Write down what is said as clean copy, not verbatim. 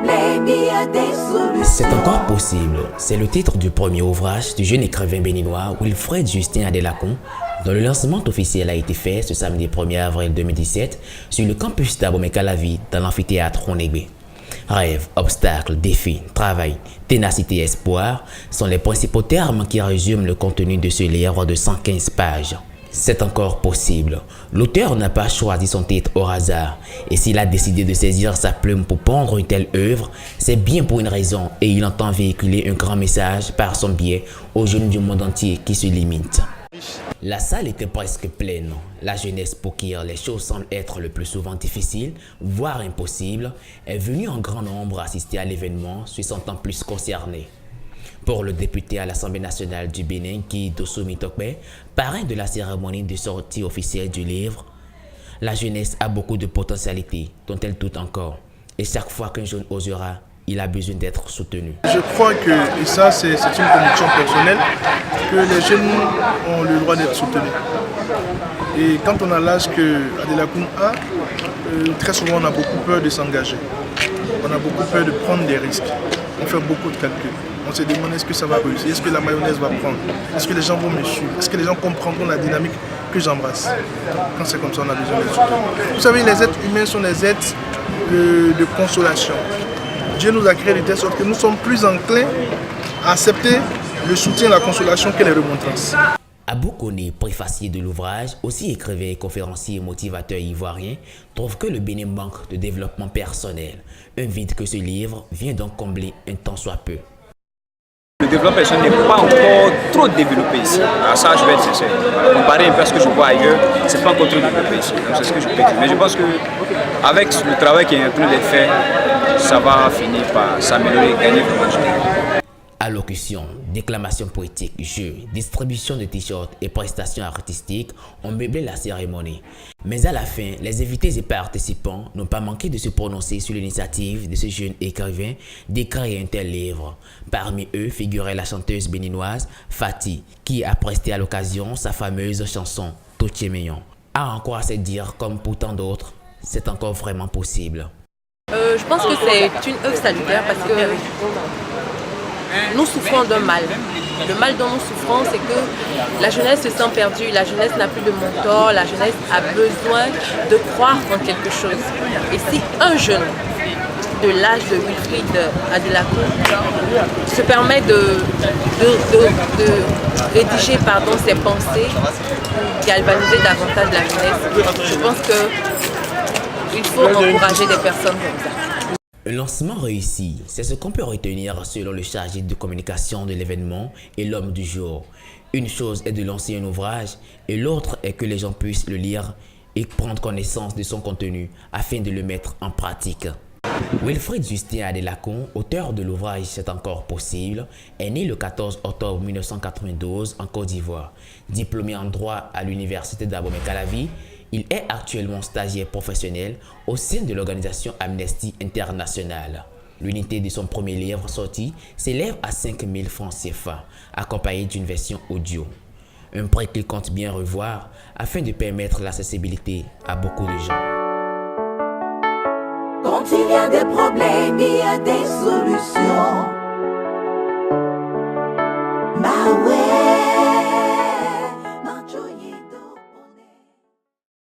problèmes, il y a des solutions. C'est encore possible. C'est le titre du premier ouvrage du jeune écrivain béninois Wilfred Justin Adelakun, dont le lancement officiel a été fait ce samedi 1er avril 2017 sur le campus d'Abomey-Calavi dans l'amphithéâtre Ronegbe. Rêve, obstacles, défis, travail, ténacité et espoir sont les principaux termes qui résument le contenu de ce livre de 115 pages. C'est encore possible. L'auteur n'a pas choisi son titre au hasard, et s'il a décidé de saisir sa plume pour pondre une telle œuvre, c'est bien pour une raison, et il entend véhiculer un grand message par son biais aux jeunes du monde entier qui se limitent. La salle était presque pleine. La jeunesse pour qui les choses semblent être le plus souvent difficiles, voire impossibles, est venue en grand nombre assister à l'événement, se sentant plus concernée. Pour le député à l'Assemblée nationale du Bénin, Guy Dossou Tokpe, parrain de la cérémonie de sortie officielle du livre, la jeunesse a beaucoup de potentialités dont elle doute encore. Et chaque fois qu'un jeune osera, il a besoin d'être soutenu. Je crois que, et ça c'est une conviction personnelle, que les jeunes ont le droit d'être soutenus. Et quand on a l'âge que Adelakun a, très souvent on a beaucoup peur de s'engager. On a beaucoup peur de prendre des risques. On fait beaucoup de calculs. On se demande est-ce que ça va réussir, est-ce que la mayonnaise va prendre, est-ce que les gens vont me suivre, est-ce que les gens comprendront la dynamique que j'embrasse. Quand c'est comme ça, on a besoin d'être soutenus. Vous savez, les êtres humains sont des êtres de consolation. Dieu nous a créés de telle sorte que nous sommes plus enclins à accepter le soutien et la consolation que les remontrances. Abou Koné, préfacier de l'ouvrage, aussi écrivain, conférencier et motivateur ivoirien, trouve que le Bénin manque de développement personnel, un vide que ce livre vient donc combler un tant soit peu. Le développement personnel n'est pas encore trop développé ici. Alors ça, je vais être sincère. Comparé un peu à ce que je vois ailleurs, c'est pas encore trop développé ici. Donc c'est ce que je peux dire. Mais je pense qu'avec le travail qui est en train d'être fait, ça va finir par s'améliorer et gagner vraiment du temps. Allocution, déclamation poétique, jeux, distribution de t-shirts et prestations artistiques ont meublé la cérémonie. Mais à la fin, les invités et participants n'ont pas manqué de se prononcer sur l'initiative de ce jeune écrivain d'écrire un tel livre. Parmi eux figurait la chanteuse béninoise Fati, qui a presté à l'occasion sa fameuse chanson « Tochemeyon ». À en croire c'est dire, comme pour tant d'autres, c'est encore vraiment possible. Je pense que c'est une œuvre salutaire parce que nous souffrons d'un mal. Le mal dont nous souffrons, c'est que la jeunesse se sent perdue, la jeunesse n'a plus de mentor, la jeunesse a besoin de croire en quelque chose. Et si un jeune de l'âge de Wilfred Adelakun se permet de rédiger ses pensées pour galvaniser davantage la jeunesse, je pense qu'il faut encourager des personnes comme ça. Un lancement réussi, c'est ce qu'on peut retenir selon le chargé de communication de l'événement et l'homme du jour. Une chose est de lancer un ouvrage et l'autre est que les gens puissent le lire et prendre connaissance de son contenu afin de le mettre en pratique. Wilfred Justin Adelakun, auteur de l'ouvrage C'est encore possible, est né le 14 octobre 1992 en Côte d'Ivoire. Diplômé en droit à l'université d'Abomey-Calavi, il est actuellement stagiaire professionnel au sein de l'organisation Amnesty International. L'unité de son premier livre sorti s'élève à 5 000 francs CFA, accompagné d'une version audio. Un prix qu'il compte bien revoir afin de permettre l'accessibilité à beaucoup de gens. Quand il y a des problèmes, il y a des solutions.